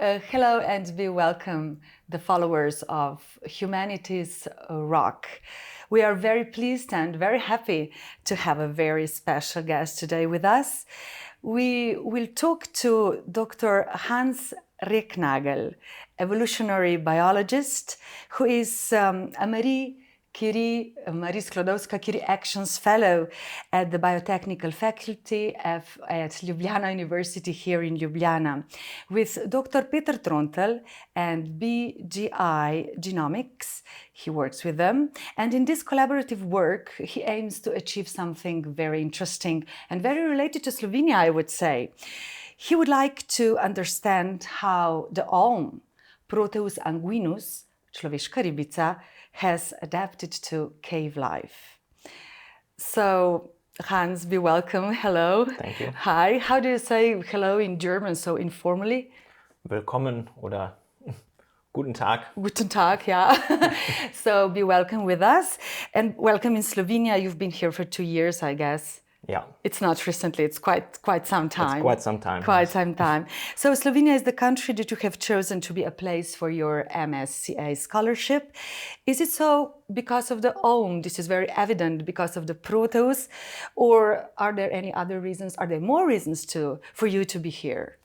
Hello and be welcome, the followers of Humanity's Rock. We are very pleased and very happy to have a very special guest today with us. We will talk to Dr. Hans Recknagel, evolutionary biologist, who is a Marie Curie Actions Fellow at the Biotechnical Faculty at Ljubljana University here in Ljubljana, with Dr. Trontelj and BGI Genomics. He works with them, and in this collaborative work, he aims to achieve something very interesting and very related to Slovenia, I would say. He would like to understand how the olm, Proteus anguinus, človeška ribica, has adapted to cave life. So, Hans, be welcome. Hello. Thank you. Hi. How do you say hello in German, so informally? Willkommen oder guten Tag. Guten Tag, yeah. So, be welcome with us. And welcome in Slovenia. You've been here for 2 years, I guess. Yeah. It's not recently, it's quite some time. It's quite some time. Quite some time. So Slovenia is the country that you have chosen to be a place for your MSCA scholarship. Is it so because of the olm? This is very evident because of the Proteus, or are there any other reasons? Are there more reasons for you to be here?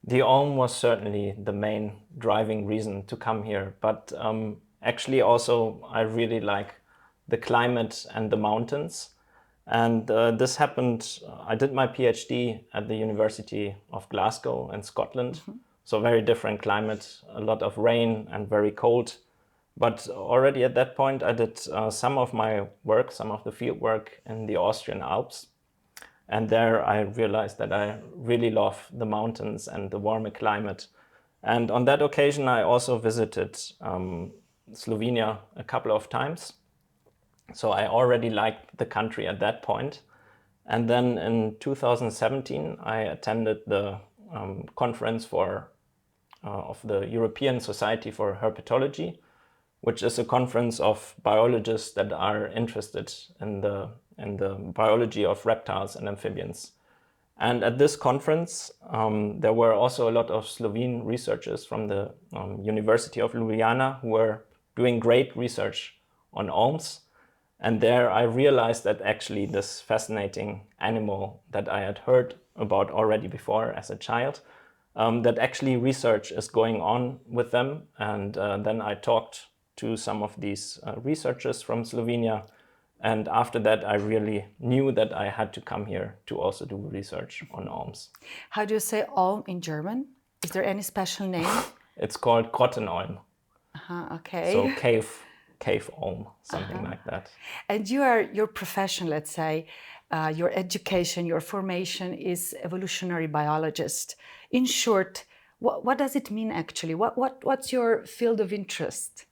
The olm was certainly the main driving reason to come here, but actually also I really like the climate and the mountains. And this happened, I did my PhD at the University of Glasgow in Scotland. Mm-hmm. So very different climate, a lot of rain and very cold. But already at that point, I did some of my work, some of the field work in the Austrian Alps. And there I realized that I really love the mountains and the warmer climate. And on that occasion, I also visited Slovenia a couple of times. So I already liked the country at that point. And then in 2017, I attended the conference of the European Society for Herpetology, which is a conference of biologists that are interested in the biology of reptiles and amphibians. And at this conference, there were also a lot of Slovene researchers from the University of Ljubljana who were doing great research on olms. And there I realized that actually this fascinating animal that I had heard about already before as a child, that actually research is going on with them. And then I talked to some of these researchers from Slovenia. And after that, I really knew that I had to come here to also do research on olms. How do you say olm in German? Is there any special name? It's called Grottenolm. Okay. So cave olm, something like that. And your profession, let's say, your education, your formation is evolutionary biologist. In short, what does it mean actually? What's your field of interest?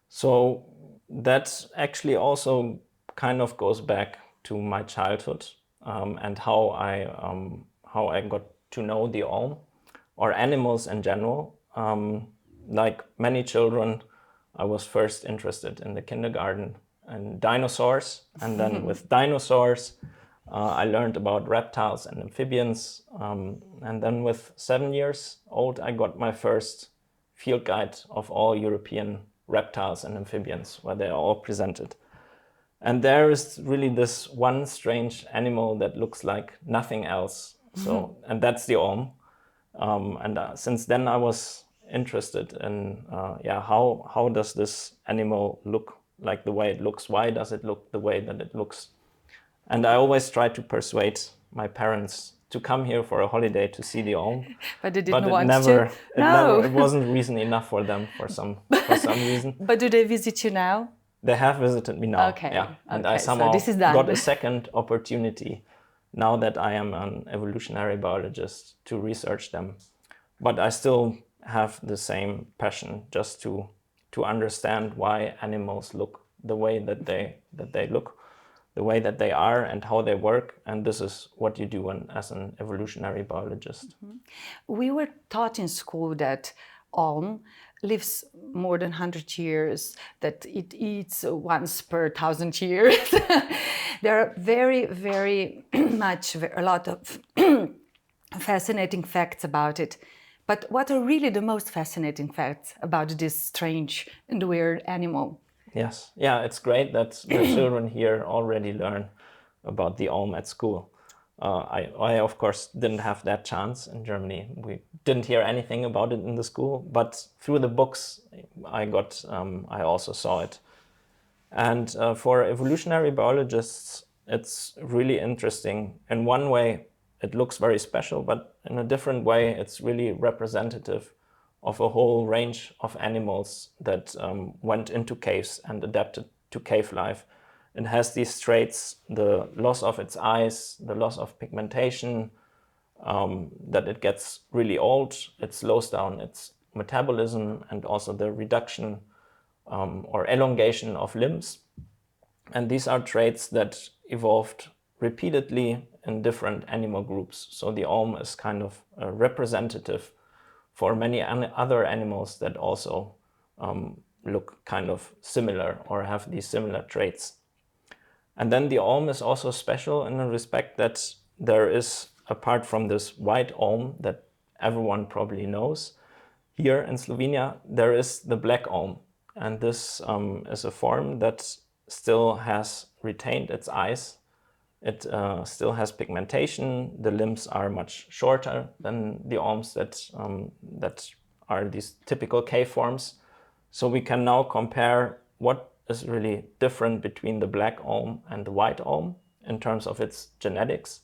So that actually also kind of goes back to my childhood and how I got to know the olm or animals in general. Like many children, I was first interested in the kindergarten and dinosaurs, and then with dinosaurs, I learned about reptiles and amphibians. And then with 7 years old, I got my first field guide of all European reptiles and amphibians, where they are all presented. And there is really this one strange animal that looks like nothing else. So, and that's the olm. Since then, I was interested in how does this animal look like the way it looks? Why does it look the way that it looks? And I always try to persuade my parents to come here for a holiday to see the olm. But they didn't want to. It wasn't reason enough for them for some reason. But do they visit you now? They have visited me now. Okay. Yeah. And okay. I somehow so got a second opportunity now that I am an evolutionary biologist to research them. But I still have the same passion just to understand why animals look the way that they look, the way that they are and how they work. And this is what you do as an evolutionary biologist. Mm-hmm. We were taught in school that olm lives more than 100 years, that it eats once per 1,000 years. There are very, very much, a lot of fascinating facts about it. But what are really the most fascinating facts about this strange and weird animal? Yes, yeah, it's great that the children here already learn about the olm at school. I of course didn't have that chance in Germany. We didn't hear anything about it in the school, but through the books I also saw it. And for evolutionary biologists, it's really interesting. In one way, it looks very special, but in a different way, it's really representative of a whole range of animals that went into caves and adapted to cave life. It has these traits: the loss of its eyes, the loss of pigmentation, that it gets really old, it slows down its metabolism, and also the reduction or elongation of limbs. And these are traits that evolved repeatedly in different animal groups. So the olm is kind of representative for many other animals that also look kind of similar or have these similar traits. And then the olm is also special in the respect that there is, apart from this white olm that everyone probably knows, here in Slovenia, there is the black olm. And this is a form that still has retained its eyes. It still has pigmentation. The limbs are much shorter than the olms that are these typical cave forms. So we can now compare what is really different between the black olm and the white olm in terms of its genetics.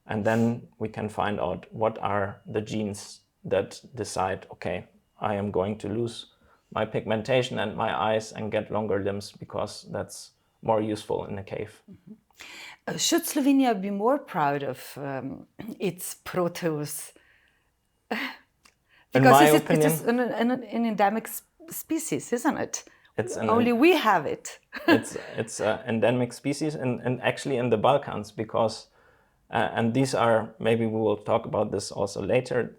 And then we can find out what are the genes that decide, okay, I am going to lose my pigmentation and my eyes and get longer limbs because that's more useful in a cave. Should Slovenia be more proud of its Proteus? In my Because opinion, it is an endemic species, isn't it? it's Only we have it. it's an endemic species and actually in the Balkans, because and these are, maybe we will talk about this also later,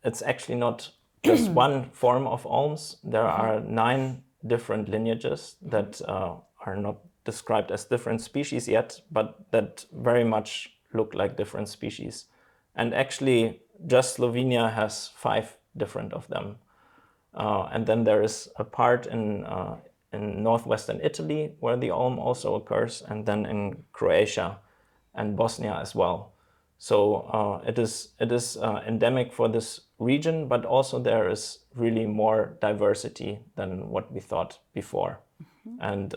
it's actually not just one form of olms. There are 9 different lineages that are not described as different species yet, but that very much look like different species. And actually just Slovenia has 5 different of them. And then there is a part in northwestern Italy where the olm also occurs, and then in Croatia and Bosnia as well. So it is endemic for this region, but also there is really more diversity than what we thought before. And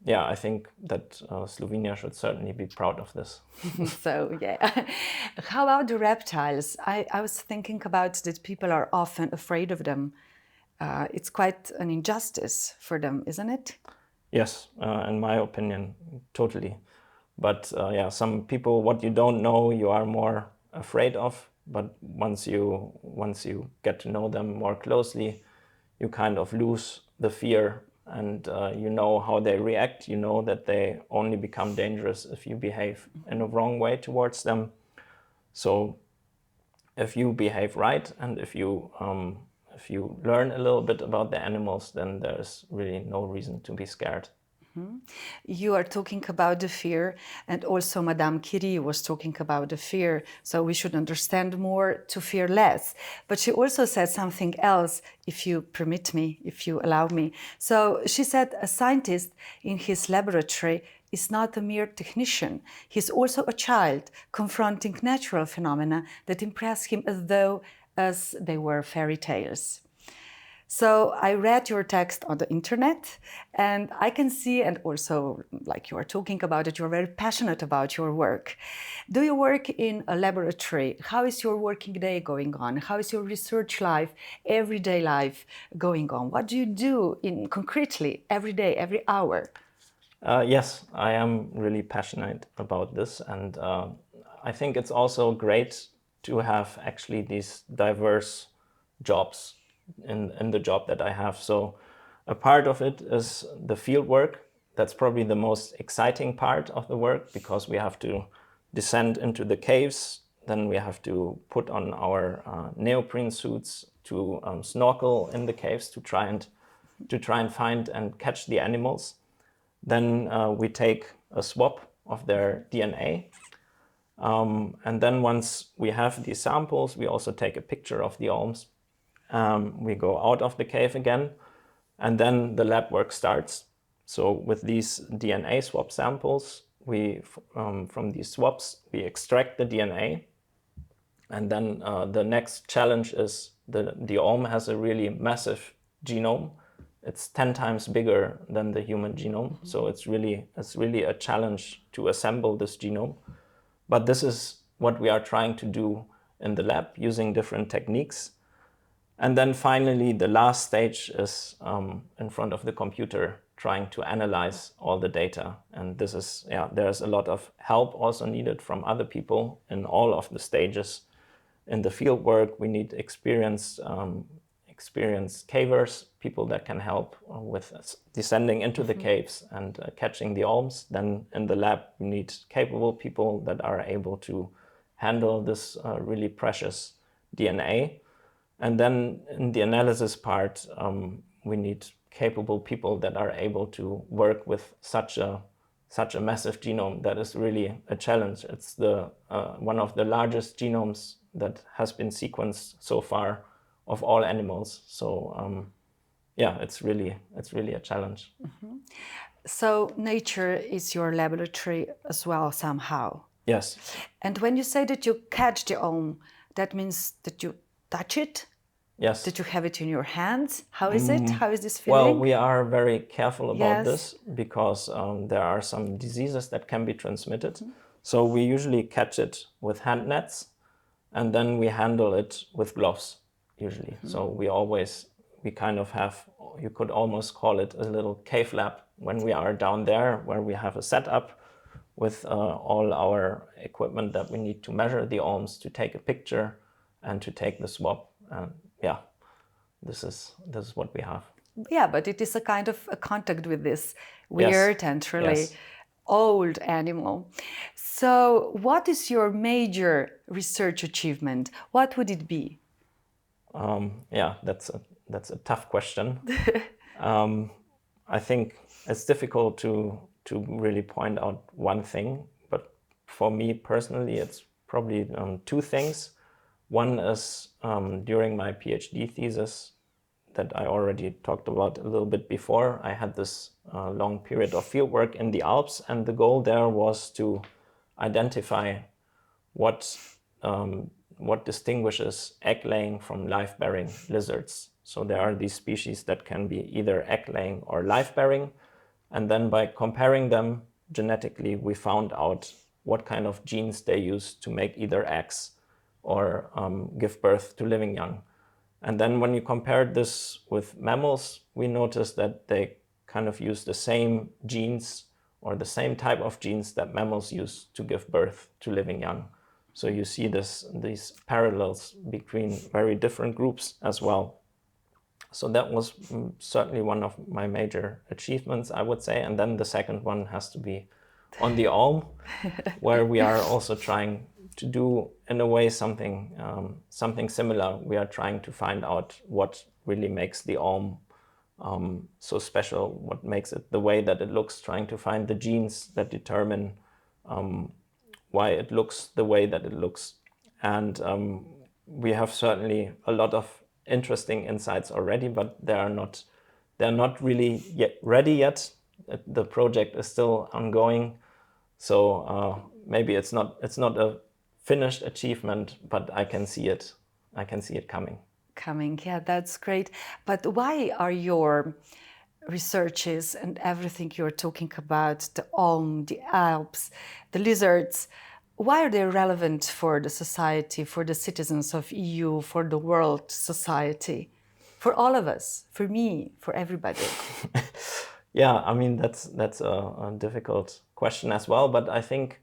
yeah, I think that Slovenia should certainly be proud of this. So yeah. How about the reptiles? I was thinking about that people are often afraid of them. It's quite an injustice for them, isn't it? Yes, in my opinion, totally. But yeah, some people, what you don't know, you are more afraid of. But once you get to know them more closely, you kind of lose the fear, and you know how they react. You know that they only become dangerous if you behave in a wrong way towards them. So if you behave right, and if you learn a little bit about the animals, then there's really no reason to be scared. You are talking about the fear, and also Madame Curie was talking about the fear, so we should understand more to fear less. But she also said something else, if you permit me, if you allow me. So she said a scientist in his laboratory is not a mere technician. He's also a child confronting natural phenomena that impress him as they were fairy tales. So I read your text on the internet, and I can see, and also like you are talking about it, you're very passionate about your work. Do you work in a laboratory? How is your working day going on? How is your research life, everyday life going on? What do you do concretely every day, every hour? Yes, I am really passionate about this, and I think it's also great to have actually these diverse jobs in the job that I have. So a part of it is the field work. That's probably the most exciting part of the work, because we have to descend into the caves, then we have to put on our neoprene suits to snorkel in the caves to try and find and catch the animals. Then we take a swab of their DNA. And then once we have these samples, we also take a picture of the ulms. We go out of the cave again, and then the lab work starts. So with these DNA swab samples, from these swabs, we extract the DNA. And then the next challenge is the ulm has a really massive genome. It's 10 times bigger than the human genome. So it's really a challenge to assemble this genome. But this is what we are trying to do in the lab using different techniques. And then finally, the last stage is in front of the computer trying to analyze all the data. And this is, there's a lot of help also needed from other people in all of the stages. In the field work, we need experienced cavers, people that can help with descending into the caves and catching the ulms. Then in the lab, we need capable people that are able to handle this really precious DNA. And then in the analysis part, we need capable people that are able to work with such a massive genome. That is really a challenge. It's one of the largest genomes that has been sequenced so far of all animals. So it's really a challenge. So nature is your laboratory as well somehow. Yes. And when you say that you catch the ulm, that means that you touch it? Yes. That you have it in your hands? How is it? How is this feeling? Well, we are very careful about this because there are some diseases that can be transmitted. So we usually catch it with hand nets, and then we handle it with gloves, usually. So we kind of have, you could almost call it a little cave lab when we are down there, where we have a setup with all our equipment that we need to measure the ulms, to take a picture, and to take the swab. This is what we have. Yeah, but it is a kind of a contact with this weird and really old animal. So what is your major research achievement? What would it be? That's a tough question. I think it's difficult to really point out one thing, but for me personally, it's probably two things. One is during my PhD thesis that I already talked about a little bit before. I had this long period of fieldwork in the Alps, and the goal there was to identify what distinguishes egg-laying from live-bearing lizards. So there are these species that can be either egg-laying or live-bearing, and then by comparing them genetically, we found out what kind of genes they use to make either eggs or give birth to living young. And then when you compared this with mammals, we noticed that they kind of use the same genes or the same type of genes that mammals use to give birth to living young. So you see these parallels between very different groups as well. So that was certainly one of my major achievements, I would say. And then the second one has to be on the ulm, where we are also trying to do, in a way, something similar. We are trying to find out what really makes the ulm so special, what makes it the way that it looks, trying to find the genes that determine why it looks the way that it looks. And we have certainly a lot of interesting insights already, but they're not really yet ready yet. The project is still ongoing. So maybe it's not a finished achievement, but I can see it coming. Yeah, that's great. But why are your researches and everything you're talking about, the ulm, the Alps, the lizards, why are they relevant for the society, for the citizens of EU, for the world society, for all of us, for me, for everybody? Yeah, I mean, that's a difficult question as well, but I think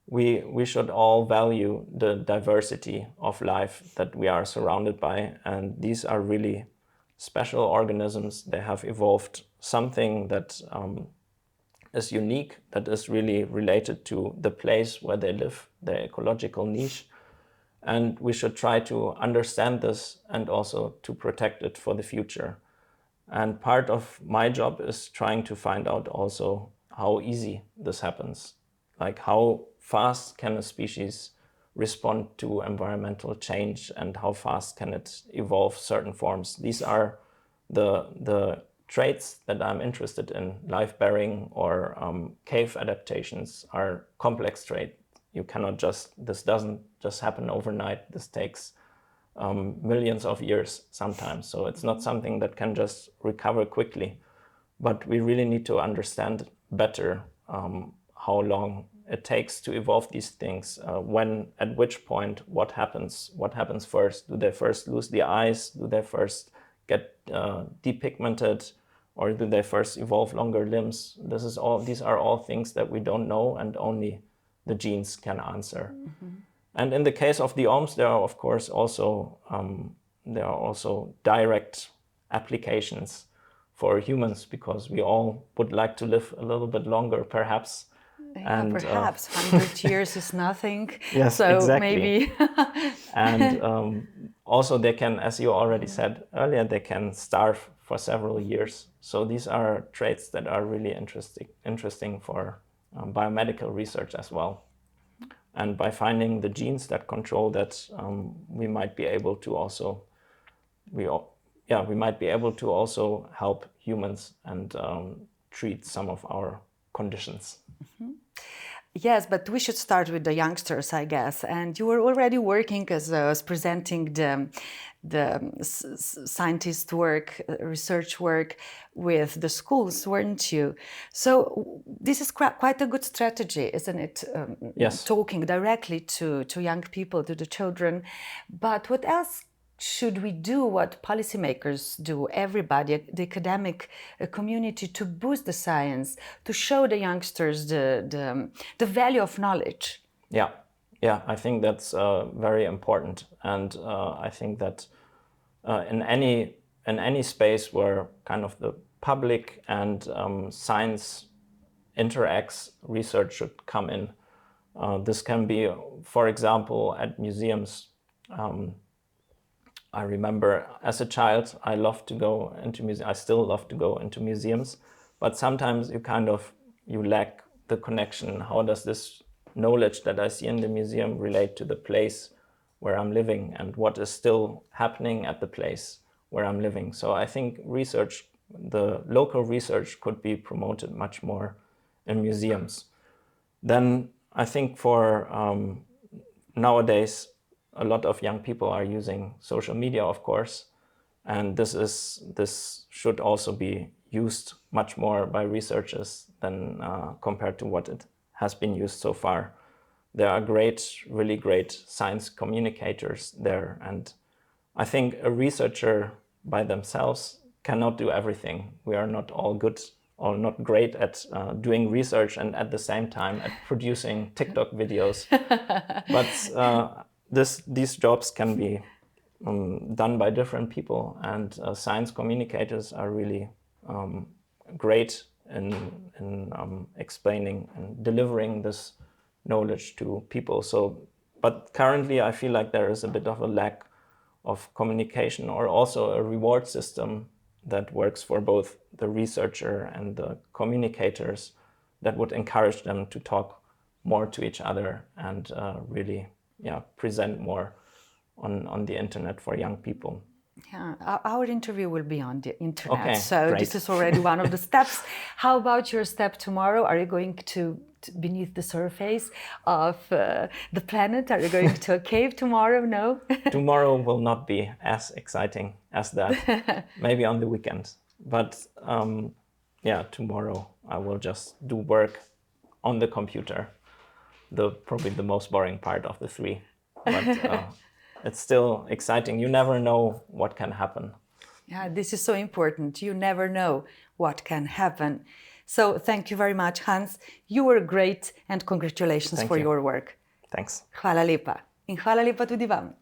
we should all value the diversity of life that we are surrounded by, and these are really special organisms. They have evolved something that is unique, that is really related to the place where they live, their ecological niche, and we should try to understand this and also to protect it for the future. And part of my job is trying to find out also how easy this happens, like how fast can a species respond to environmental change and how fast can it evolve certain forms. These are the traits that I'm interested in. Life bearing or cave adaptations are complex traits. You cannot this doesn't just happen overnight. This takes millions of years sometimes. So it's not something that can just recover quickly. But we really need to understand better how long it takes to evolve these things, when, at which point, what happens first. Do they first lose the eyes? Do they first get depigmented? Or do they first evolve longer limbs? These are all things that we don't know, and only the genes can answer. Mm-hmm. And in the case of the ohms, there are of course also direct applications for humans, because we all would like to live a little bit longer, perhaps. Yeah, and perhaps 100 years is nothing. Yes, so exactly. Maybe. And also they can, as you already said earlier, they can starve for several years. So these are traits that are really interesting for biomedical research as well. And by finding the genes that control that, we might be able to also help humans and treat some of our conditions. Mm-hmm. Yes, but we should start with the youngsters, I guess. And you were already working as presenting the scientist work, research work with the schools, weren't you? So this is quite a good strategy, isn't it? Yes. Talking directly to young people, to the children. But what else should we do, what policymakers do, everybody, the academic community, to boost the science, to show the youngsters the value of knowledge? Yeah, I think that's very important. And I think that in any space where kind of the public and science interacts, research should come in. This can be, for example, at museums. I remember as a child, I loved to go into museums. I still love to go into museums, but sometimes you lack the connection. How does this knowledge that I see in the museum relate to the place where I'm living, and what is still happening at the place where I'm living? So I think the local research could be promoted much more in museums. Then I think for nowadays, a lot of young people are using social media, of course, and this should also be used much more by researchers than compared to what it has been used so far. There are really great science communicators there, and I think a researcher by themselves cannot do everything. We are not all good or not great at doing research and at the same time at producing TikTok videos. But these jobs can be done by different people, and science communicators are really great in explaining and delivering this knowledge to people. But currently I feel like there is a bit of a lack of communication, or also a reward system that works for both the researcher and the communicators, that would encourage them to talk more to each other and really present more on the internet for young people. Yeah, our interview will be on the internet, okay, so great. This is already one of the steps. How about your step tomorrow? Are you going to beneath the surface of the planet? Are you going to a cave tomorrow? No? Tomorrow will not be as exciting as that. Maybe on the weekend. But tomorrow I will just do work on the computer. Probably the most boring part of the three. But it's still exciting. You never know what can happen. Yeah, this is so important. You never know what can happen. So thank you very much, Hans. You were great, and congratulations for your work. Thanks. Hvala lepa. In hvala lepa tudi vam.